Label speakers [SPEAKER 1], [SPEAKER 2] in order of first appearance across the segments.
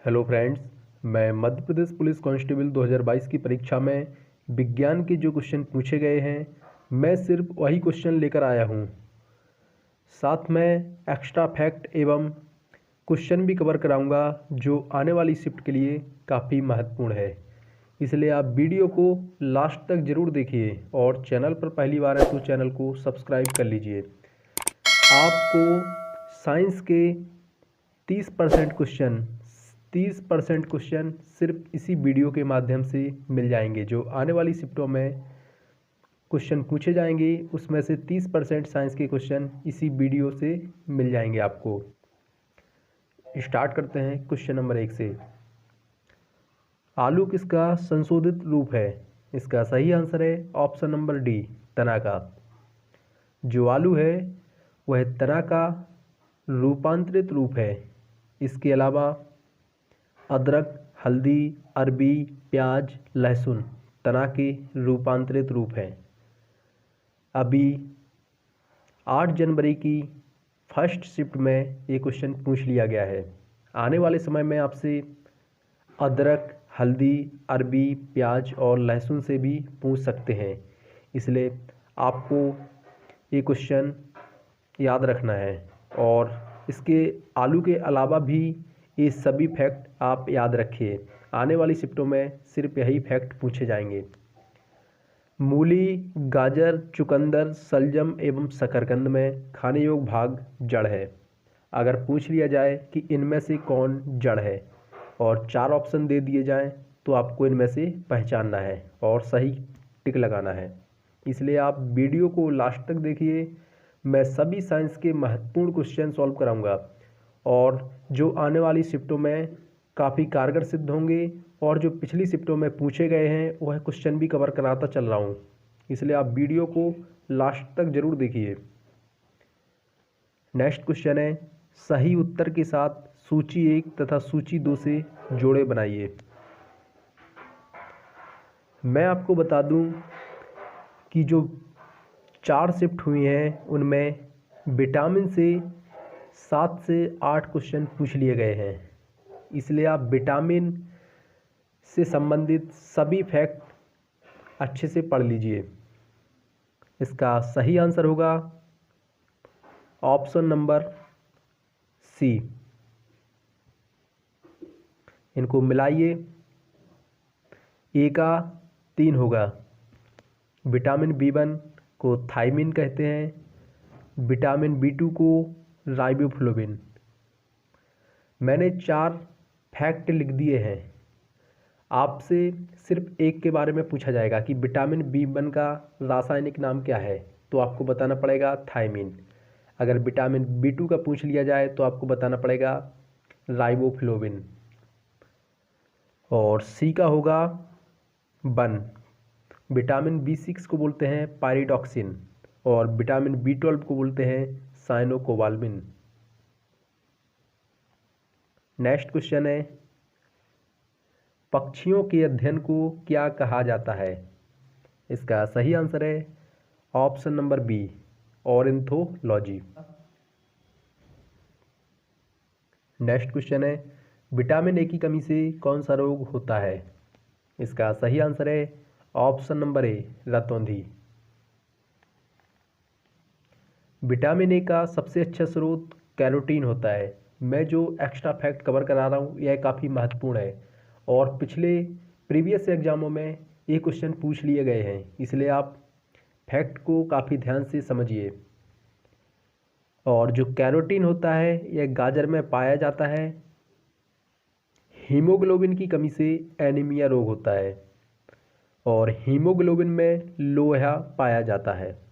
[SPEAKER 1] Hello friends, मैं Madhya Pradesh police constable 2022 की परीक्षा में विज्ञान के जो क्वेश्चन पूछे गए हैं, मैं सिर्फ वही क्वेश्चन लेकर आया हूं। साथ में एक्स्ट्रा फैक्ट एवं क्वेश्चन भी कवर कराऊंगा जो आने वाली शिफ्ट के लिए काफ़ी महत्वपूर्ण है। इसलिए आप वीडियो को लास्ट तक ज़रूर देखिए और चैनल पर पहली बार है तो चैनल को सब्सक्राइब कर लीजिए। आपको साइंस के 30% क्वेश्चन सिर्फ इसी वीडियो के माध्यम से मिल जाएंगे। जो आने वाली शिफ्टों में क्वेश्चन पूछे जाएंगे उसमें से 30% साइंस के क्वेश्चन इसी वीडियो से मिल जाएंगे आपको। स्टार्ट करते हैं क्वेश्चन नंबर 1 से। आलू किसका संशोधित रूप है? इसका सही आंसर है ऑप्शन नंबर डी, तना का। जो आलू है वह तना का रूपांतरित रूप है। इसके अलावा अदरक, हल्दी, अरबी, प्याज, लहसुन तना के रूपांतरित रूप हैं। अभी 8 जनवरी की फर्स्ट शिफ्ट में ये क्वेश्चन पूछ लिया गया है। आने वाले समय में आपसे अदरक, हल्दी, अरबी, प्याज और लहसुन से भी पूछ सकते हैं। इसलिए आपको ये क्वेश्चन याद रखना है और इसके आलू के अलावा भी ये सभी फैक्ट आप याद रखिए। आने वाली शिफ्टों में सिर्फ यही फैक्ट पूछे जाएंगे। मूली, गाजर, चुकंदर, सलजम एवं शकरकंद में खाने योग्य भाग जड़ है। अगर पूछ लिया जाए कि इनमें से कौन जड़ है और 4 ऑप्शन दे दिए जाएं तो आपको इनमें से पहचानना है और सही टिक लगाना है। इसलिए आप वीडियो को लास्ट तक देखिए। मैं सभी साइंस के महत्वपूर्ण क्वेश्चन सॉल्व कराऊंगा और जो आने वाली शिफ्टों में काफ़ी कारगर सिद्ध होंगे और जो पिछली शिफ्टों में पूछे गए हैं वह क्वेश्चन भी कवर कराता चल रहा हूं। इसलिए आप वीडियो को लास्ट तक ज़रूर देखिए। नेक्स्ट क्वेश्चन है, सही उत्तर के साथ सूची 1 तथा सूची 2 से जोड़े बनाइए। मैं आपको बता दूं कि जो 4 शिफ्ट हुई हैं उनमें विटामिन से 7 से 8 क्वेश्चन पूछ लिए गए हैं। इसलिए आप विटामिन से संबंधित सभी फैक्ट अच्छे से पढ़ लीजिए। इसका सही आंसर होगा ऑप्शन नंबर सी। इनको मिलाइए, ए का 3 होगा। विटामिन B1 को थायमिन कहते हैं, विटामिन B2 को राइबोफ्लोविन। मैंने 4 फैक्ट लिख दिए हैं। आपसे सिर्फ एक के बारे में पूछा जाएगा कि विटामिन B1 का रासायनिक नाम क्या है, तो आपको बताना पड़ेगा थायमिन। अगर विटामिन B2 का पूछ लिया जाए तो आपको बताना पड़ेगा राइबोफ्लोविन। और सी का होगा 1। विटामिन B6 को बोलते हैं पायरिडॉक्सिन और विटामिन B12 को बोलते हैं साइनोकोबाल्मिन। नेक्स्ट क्वेश्चन है, पक्षियों के अध्ययन को क्या कहा जाता है? इसका सही आंसर है option number B, ornithology. Next question है, विटामिन ए की कमी से कौन सा रोग होता है? इसका सही आंसर है ऑप्शन नंबर ए, रतौंधी। विटामिन ए का सबसे अच्छा स्रोत कैरोटीन होता है। मैं जो एक्स्ट्रा फैक्ट कवर करा रहा हूँ यह काफ़ी महत्वपूर्ण है और पिछले प्रीवियस एग्जामों में ये क्वेश्चन पूछ लिए गए हैं। इसलिए आप फैक्ट को काफ़ी ध्यान से समझिए। और जो कैरोटीन होता है यह गाजर में पाया जाता है। हीमोग्लोबिन की कमी से एनीमिया रोग होता है और हीमोग्लोबिन में लोहा पाया जाता है।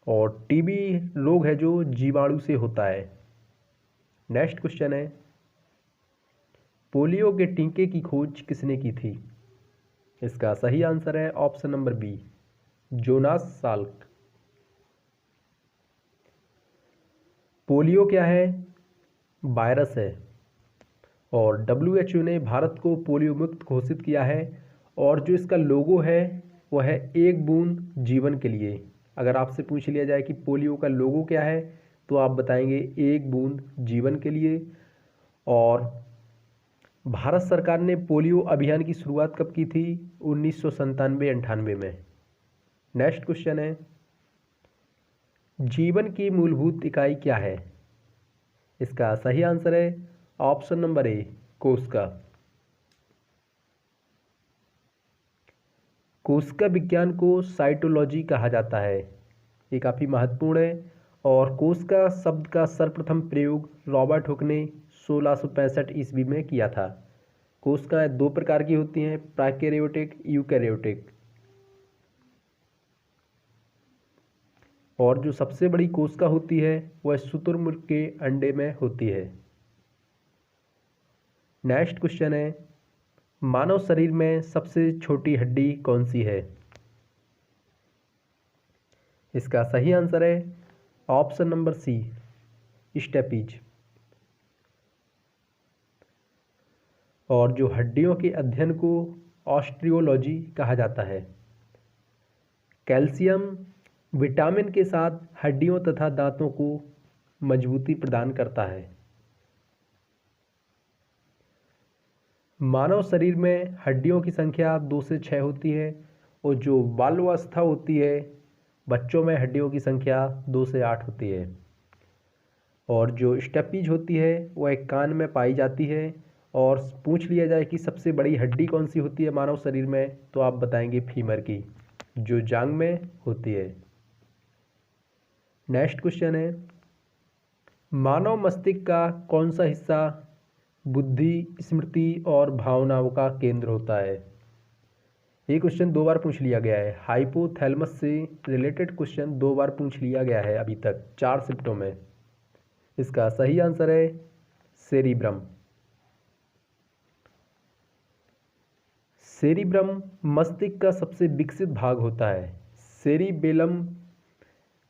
[SPEAKER 1] और टीबी रोग है जो जीवाणु से होता है। नेक्स्ट क्वेश्चन है, पोलियो के टीके की खोज किसने की थी? इसका सही आंसर है option number B, Jonas Salk. Polio क्या है? वायरस है और WHO ने भारत को पोलियो मुक्त घोषित किया है। और जो इसका लोगो है वह है एक बूंद जीवन के लिए। अगर आपसे पूछ लिया जाए कि पोलियो का लोगो क्या है तो आप बताएंगे एक बूंद जीवन के लिए। और भारत सरकार ने पोलियो अभियान की शुरुआत कब की थी? 1997-98 में। नेक्स्ट क्वेश्चन है, जीवन की मूलभूत इकाई क्या है? इसका सही आंसर है ऑप्शन नंबर ए, कोशिका। कोशिका विज्ञान को साइटोलॉजी कहा जाता है। ये काफ़ी महत्वपूर्ण है। और कोशिका शब्द का सर्वप्रथम प्रयोग रॉबर्ट हुक ने 1665 ईस्वी में किया था। कोशिकाएं दो प्रकार की होती हैं, प्रोकैरियोटिक, यूकैरियोटिक। और जो सबसे बड़ी कोशिका होती है वह शुतुरमुर्ग के अंडे में होती है। नेक्स्ट क्वेश्चन है, मानव शरीर में सबसे छोटी हड्डी कौन सी है? इसका सही आंसर है ऑप्शन नंबर सी, स्टेपीज। और जो हड्डियों के अध्ययन को ऑस्टियोलॉजी कहा जाता है। कैल्शियम विटामिन के साथ हड्डियों तथा दांतों को मजबूती प्रदान करता है। मानव शरीर में हड्डियों की संख्या 2 से 6 होती है और जो बाल्यावस्था होती है बच्चों में हड्डियों की संख्या 2 से 8 होती है। और जो स्टेपीज होती है वह एक कान में पाई जाती है। और पूछ लिया जाए कि सबसे बड़ी हड्डी कौन सी होती है मानव शरीर में, तो आप बताएंगे फीमर की, जो जांघ में होती है। नेक्स्ट क्वेश्चन है, मानव मस्तिष्क का कौन सा हिस्सा बुद्धि, स्मृति और भावनाओं का केंद्र होता है? ये क्वेश्चन 2 बार पूछ लिया गया है। हाइपोथैलेमस से रिलेटेड क्वेश्चन 2 बार पूछ लिया गया है अभी तक 4 शिफ्टों में। इसका सही आंसर है सेरिब्रम। सेरिब्रम मस्तिष्क का सबसे विकसित भाग होता है। सेरिबेलम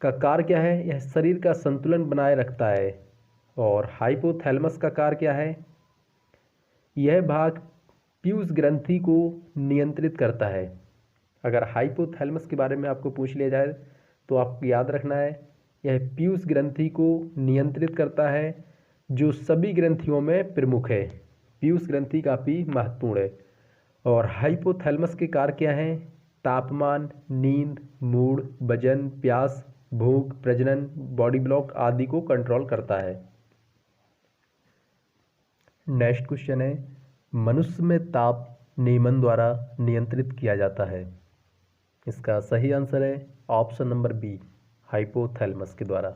[SPEAKER 1] का कार्य क्या है? यह शरीर का संतुलन बनाए रखता है। और हाइपोथैलेमस का कार्य क्या है? यह भाग पीयूष ग्रंथि को नियंत्रित करता है। अगर हाइपोथैलेमस के बारे में आपको पूछ लिया जाए तो आपको याद रखना है, यह पीयूष ग्रंथि को नियंत्रित करता है, जो सभी ग्रंथियों में प्रमुख है। पीयूष ग्रंथि काफ़ी महत्वपूर्ण है। और हाइपोथैलेमस के कार्य क्या हैं? तापमान, नींद, मूड, वजन, प्यास, भूख, प्रजनन, बॉडी ब्लॉक आदि को कंट्रोल करता है। नेक्स्ट क्वेश्चन है, मनुष्य में ताप नियमन द्वारा नियंत्रित किया जाता है। इसका सही आंसर है ऑप्शन नंबर बी, हाइपोथैलेमस के द्वारा।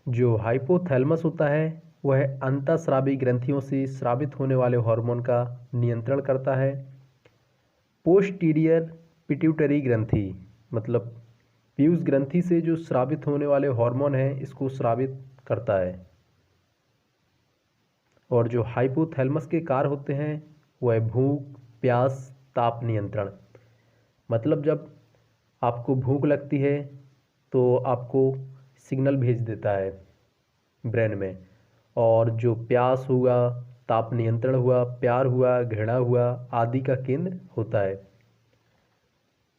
[SPEAKER 1] जो हाइपोथैलेमस होता है वह अंतःस्रावी ग्रंथियों से स्रावित होने वाले हार्मोन का नियंत्रण करता है। पोस्टीरियर पिट्यूटरी ग्रंथि, मतलब पीयूष ग्रंथि से जो स्रावित होने वाले हार्मोन हैं इसको स्रावित करता है। और जो हाइपोथैलेमस के कार्य होते हैं वह भूख, प्यास, ताप नियंत्रण। मतलब जब आपको भूख लगती है तो आपको सिग्नल भेज देता है ब्रेन में। और जो प्यास हुआ, ताप नियंत्रण हुआ, प्यार हुआ, घृणा हुआ आदि का केंद्र होता है।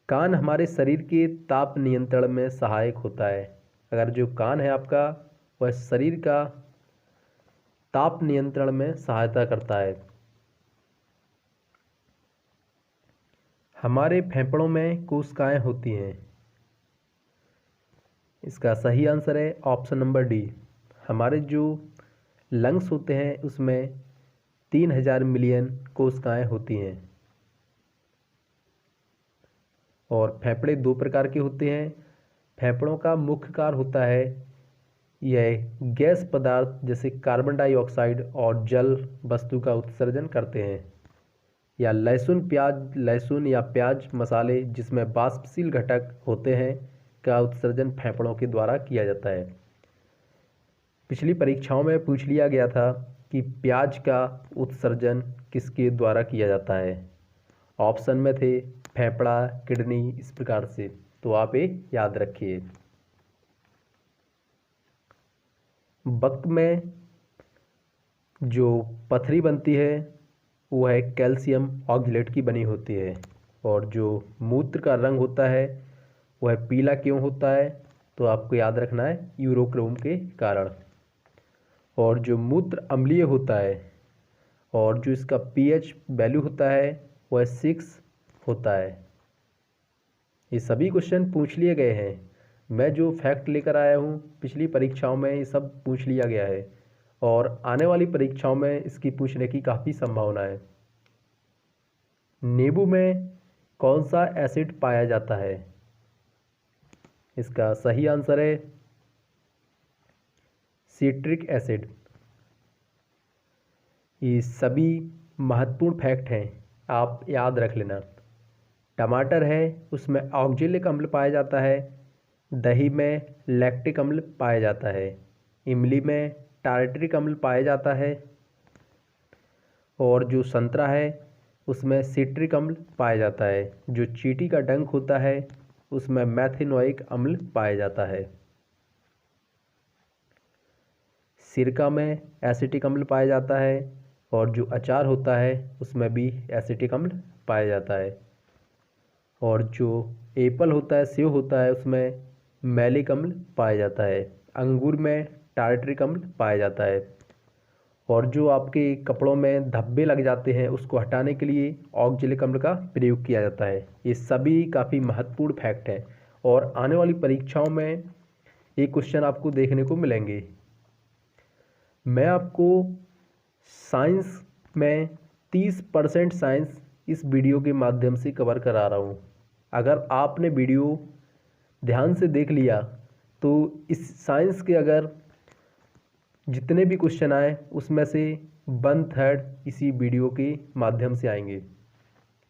[SPEAKER 1] कान हमारे शरीर के ताप नियंत्रण में सहायक होता है। अगर जो कान है आपका वह शरीर का ताप नियंत्रण में सहायता करता है। हमारे फेफड़ों में कोशिकाएं होती हैं। इसका सही आंसर है ऑप्शन नंबर डी। हमारे जो लंग्स होते हैं उसमें 3000 मिलियन कोशिकाएं होती हैं। और फेफड़े 2 प्रकार के होते हैं। फेफड़ों का मुख्य कार्य होता है यह गैस पदार्थ जैसे कार्बन डाइऑक्साइड और जल वस्तु का उत्सर्जन करते हैं। या लहसुन या प्याज मसाले जिसमें वाष्पशील घटक होते हैं का उत्सर्जन फेफड़ों के द्वारा किया जाता है। पिछली परीक्षाओं में पूछ लिया गया था कि प्याज का उत्सर्जन किसके द्वारा किया जाता है। ऑप्शन में थे फेफड़ा, किडनी, इस प्रकार से, तो आप ये याद रखिए। वक्त में जो पथरी बनती है वह कैल्शियम ऑक्जेलेट की बनी होती है। और जो मूत्र का रंग होता है वह पीला क्यों होता है? तो आपको याद रखना है यूरोक्रोम के कारण। और जो मूत्र अम्लीय होता है और जो इसका pH वैल्यू होता है वह 6 होता है। ये सभी क्वेश्चन पूछ लिए गए हैं। मैं जो फैक्ट लेकर आया हूँ पिछली परीक्षाओं में ये सब पूछ लिया गया है और आने वाली परीक्षाओं में इसकी पूछने की काफ़ी संभावना है। नींबू में कौन सा एसिड पाया जाता है? इसका सही आंसर है सिट्रिक एसिड। ये सभी महत्वपूर्ण फैक्ट हैं, आप याद रख लेना। टमाटर है उसमें ऑक्जेलिक अम्ल पाया जाता है, दही में लैक्टिक अम्ल पाया जाता है, इमली में टार्टरिक अम्ल पाया जाता है और जो संतरा है उसमें सिट्रिक अम्ल पाया जाता है। जो चींटी का डंक होता है उसमें मैथिनोइक अम्ल पाया जाता है। सिरका में एसिटिक अम्ल पाया जाता है और जो अचार होता है उसमें भी एसिटिक अम्ल पाया जाता है। और जो एप्पल होता है, सेब होता है, उसमें मैलिक अम्ल पाया जाता है। अंगूर में टार्टरिक अम्ल पाया जाता है। और जो आपके कपड़ों में धब्बे लग जाते हैं उसको हटाने के लिए ऑक्जेलिक अम्ल का प्रयोग किया जाता है। ये सभी काफ़ी महत्वपूर्ण फैक्ट हैं और आने वाली परीक्षाओं में ये क्वेश्चन आपको देखने को मिलेंगे। मैं आपको साइंस में 30% साइंस इस वीडियो के माध्यम से कवर करा रहा हूँ। अगर आपने वीडियो ध्यान से देख लिया तो इस साइंस के अगर जितने भी क्वेश्चन आए उसमें से 1/3 इसी वीडियो के माध्यम से आएंगे।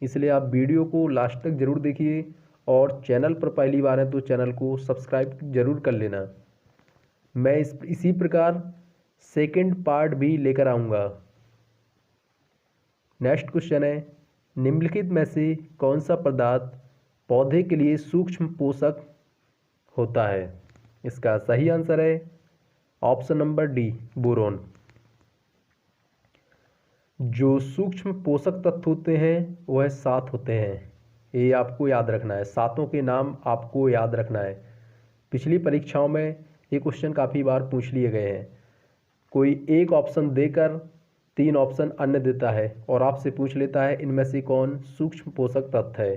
[SPEAKER 1] इसलिए आप वीडियो को लास्ट तक ज़रूर देखिए और चैनल पर पहली बार है तो चैनल को सब्सक्राइब ज़रूर कर लेना। मैं इसी प्रकार सेकंड पार्ट भी लेकर आऊँगा। नेक्स्ट क्वेश्चन है, निम्नलिखित में से कौन सा पदार्थ पौधे के लिए सूक्ष्म पोषक होता है? इसका सही आंसर है ऑप्शन नंबर डी, बोरोन। जो सूक्ष्म पोषक तत्व होते हैं वह 7 होते हैं। ये आपको याद रखना है, 7 के नाम आपको याद रखना है। पिछली परीक्षाओं में ये क्वेश्चन काफ़ी बार पूछ लिए गए हैं। कोई एक ऑप्शन देकर 3 ऑप्शन अन्य देता है और आपसे पूछ लेता है इनमें से कौन सूक्ष्म पोषक तत्व है,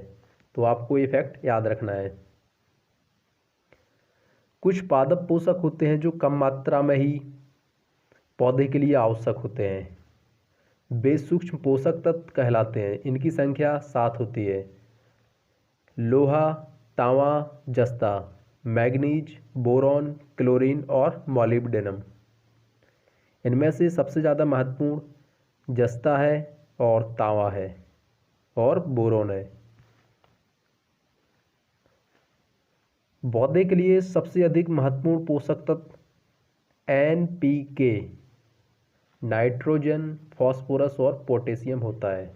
[SPEAKER 1] तो आपको ये फैक्ट याद रखना है। कुछ पादप पोषक होते हैं जो कम मात्रा में ही पौधे के लिए आवश्यक होते हैं, वे सूक्ष्म पोषक तत्व कहलाते हैं। इनकी संख्या 7 होती है। लोहा, तांबा, जस्ता, मैग्नीज, बोरॉन, क्लोरीन और मॉलिब्डेनम। इनमें से सबसे ज़्यादा महत्वपूर्ण जस्ता है और तांबा है और बोरॉन है। पौधे के लिए सबसे अधिक महत्वपूर्ण पोषक तत्व NPK, नाइट्रोजन, फास्फोरस और पोटेशियम होता है।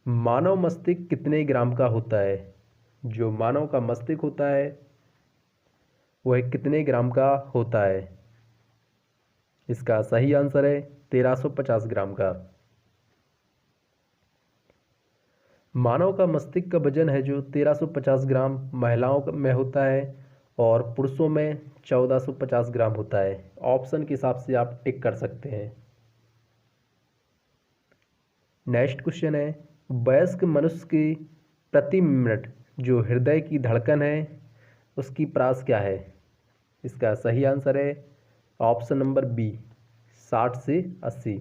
[SPEAKER 1] मानव मस्तिष्क कितने ग्राम का होता है? जो मानव का मस्तिष्क होता है वह कितने ग्राम का होता है? इसका सही आंसर है 1350 ग्राम का। मानव का मस्तिष्क का वजन है जो 1350 ग्राम महिलाओं में होता है और पुरुषों में 1450 ग्राम होता है। ऑप्शन के हिसाब से आप टिक कर सकते हैं। नेक्स्ट क्वेश्चन है, वयस्क मनुष्य की प्रति मिनट जो हृदय की धड़कन है उसकी प्रास क्या है? इसका सही आंसर है ऑप्शन नंबर बी, 60 से 80।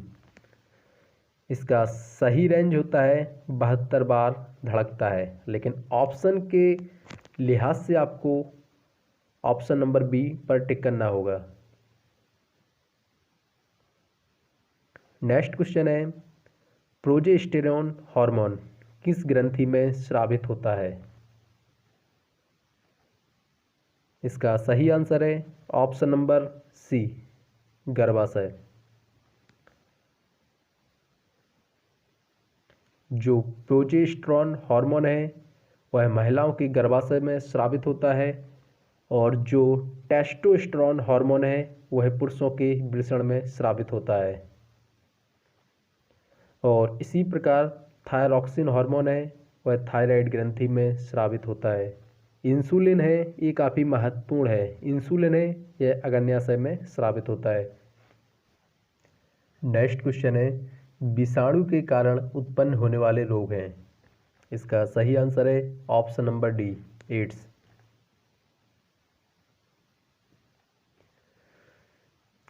[SPEAKER 1] इसका सही रेंज होता है 72 बार धड़कता है, लेकिन ऑप्शन के लिहाज से आपको ऑप्शन नंबर बी पर टिक करना होगा। नेक्स्ट क्वेश्चन है, प्रोजेस्टेरॉन हार्मोन किस ग्रंथि में स्रावित होता है? इसका सही आंसर है ऑप्शन नंबर सी, गर्भाशय। जो प्रोजेस्टेरॉन हार्मोन है वह महिलाओं के गर्भाशय में स्रावित होता है और जो टेस्टोस्टेरोन हार्मोन है वह पुरुषों के वृषण में स्रावित होता है। और इसी प्रकार थायरॉक्सिन हार्मोन है वह थायराइड ग्रंथि में स्रावित होता है। इंसुलिन है ये काफ़ी महत्वपूर्ण है। इंसुलिन है यह अग्न्याशय में स्रावित होता है। नेक्स्ट क्वेश्चन है विषाणु के कारण उत्पन्न होने वाले रोग हैं। इसका सही आंसर है ऑप्शन नंबर डी, एड्स।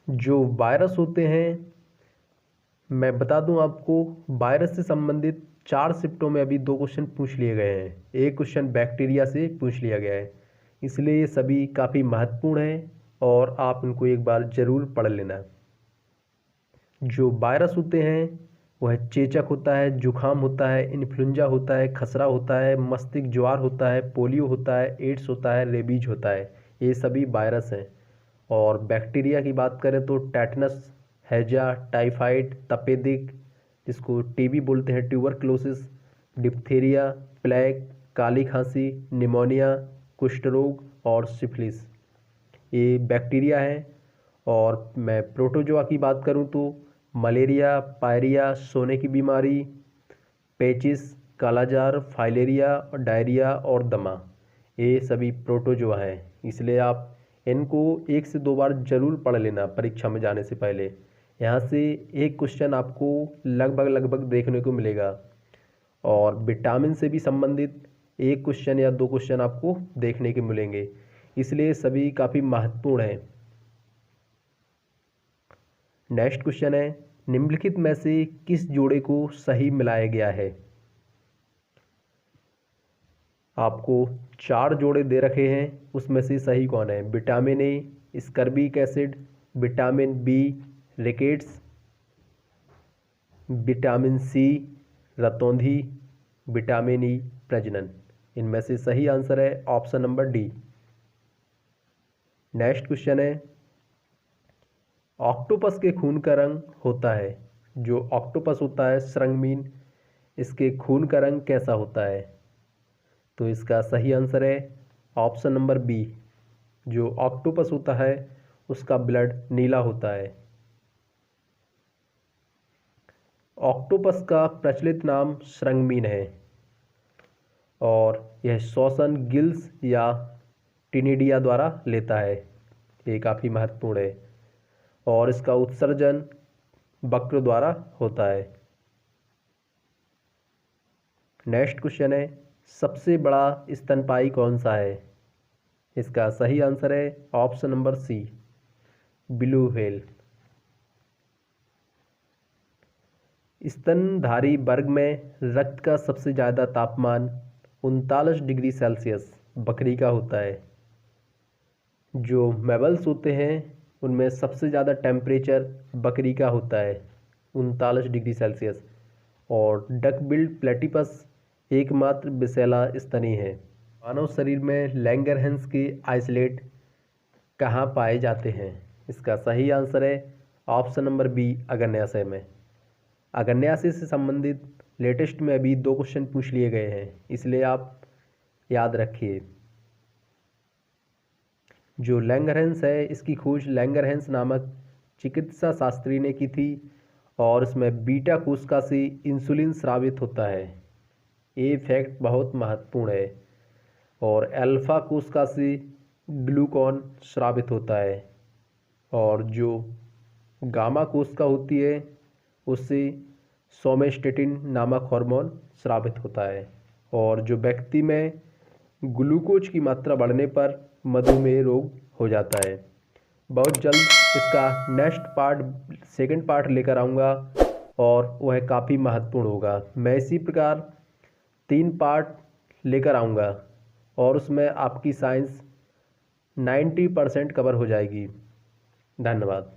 [SPEAKER 1] जो वायरस होते हैं, मैं बता दूं आपको, वायरस से संबंधित 4 शिफ्टों में अभी 2 क्वेश्चन पूछ लिए गए हैं। एक क्वेश्चन बैक्टीरिया से पूछ लिया गया है, इसलिए ये सभी काफ़ी महत्वपूर्ण हैं और आप इनको एक बार ज़रूर पढ़ लेना। जो वायरस होते हैं वह चेचक होता है, जुखाम होता है, इन्फ्लुएंजा होता है, खसरा होता है, मस्तिष्क ज्वार होता है, पोलियो होता है, एड्स होता है, रेबीज होता है। ये सभी वायरस हैं। और बैक्टीरिया की बात करें तो टेटनस, हैजा, टाइफाइड, तपेदिक, जिसको टीबी बोलते हैं, ट्यूबरक्लोसिस, डिप्थीरिया, प्लेग, काली खांसी, निमोनिया, कुष्ठ रोग और सिफिलिस, ये बैक्टीरिया है। और मैं प्रोटोजोआ की बात करूं तो मलेरिया, पायरिया, सोने की बीमारी, पेचिस, कालाजार, फाइलेरिया और डायरिया और दमा, ये सभी प्रोटोजोआ हैं। इसलिए आप इनको 1 से 2 बार जरूर पढ़ लेना परीक्षा में जाने से पहले। यहाँ से एक क्वेश्चन आपको लगभग देखने को मिलेगा और विटामिन से भी संबंधित 1 क्वेश्चन या 2 क्वेश्चन आपको देखने के मिलेंगे, इसलिए सभी काफ़ी महत्वपूर्ण हैं। नेक्स्ट क्वेश्चन है निम्नलिखित में से किस जोड़े को सही मिलाया गया है। आपको 4 जोड़े दे रखे हैं, उसमें से सही कौन है। Vitamin A, ascorbic acid, vitamin B, rickets, vitamin C, रतौंधी, विटामिन ई, प्रजनन। इनमें से सही आंसर है option number D. Next question है ऑक्टोपस के खून का रंग होता है। जो ऑक्टोपस होता है श्रृंगमीन, इसके खून का रंग कैसा होता है। तो इसका सही आंसर है ऑप्शन नंबर बी। जो ऑक्टोपस होता है उसका ब्लड नीला होता है। ऑक्टोपस का प्रचलित नाम श्रृंगमीन है और यह श्वसन गिल्स या टिनिडिया द्वारा लेता है। ये काफ़ी महत्वपूर्ण है और इसका उत्सर्जन वक्र द्वारा होता है। नेक्स्ट क्वेश्चन है सबसे बड़ा स्तनपायी कौन सा है। इसका सही आंसर है option number C, blue whale. स्तनधारी वर्ग में रक्त का सबसे ज़्यादा तापमान 39 डिग्री सेल्सियस बकरी का होता है। जो मैमल्स होते हैं उनमें सबसे ज़्यादा टेम्परेचर बकरी का होता है 39 डिग्री सेल्सियस। और डक बिल्ड प्लेटिपस एकमात्र विषैला स्तनी है। मानव शरीर में लैंगरहैंस के आइसोलेट कहाँ पाए जाते हैं। इसका सही आंसर है ऑप्शन नंबर बी, अग्न्याशय में। अग्न्याशय से संबंधित लेटेस्ट में अभी 2 क्वेश्चन पूछ लिए गए हैं, इसलिए आप याद रखिए। जो लैंगरहैंस है इसकी खोज लैंगरहैंस नामक चिकित्सा शास्त्री ने की थी और इसमें बीटा कोशिका से इंसुलिन स्रावित होता है। ये फैक्ट बहुत महत्वपूर्ण है। और अल्फा कोशिका से ग्लूकॉन स्रावित होता है और जो गामा कोशिका होती है उससे सोमेस्टेटिन नामक हार्मोन स्रावित होता है। और जो व्यक्ति में ग्लूकोज की मात्रा बढ़ने पर मधुमेह रोग हो जाता है। बहुत जल्द इसका नेक्स्ट पार्ट, सेकंड पार्ट लेकर आऊँगा और वह काफ़ी महत्वपूर्ण होगा। मैं इसी प्रकार 3 पार्ट लेकर आऊँगा और उसमें आपकी साइंस 90% कवर हो जाएगी। धन्यवाद।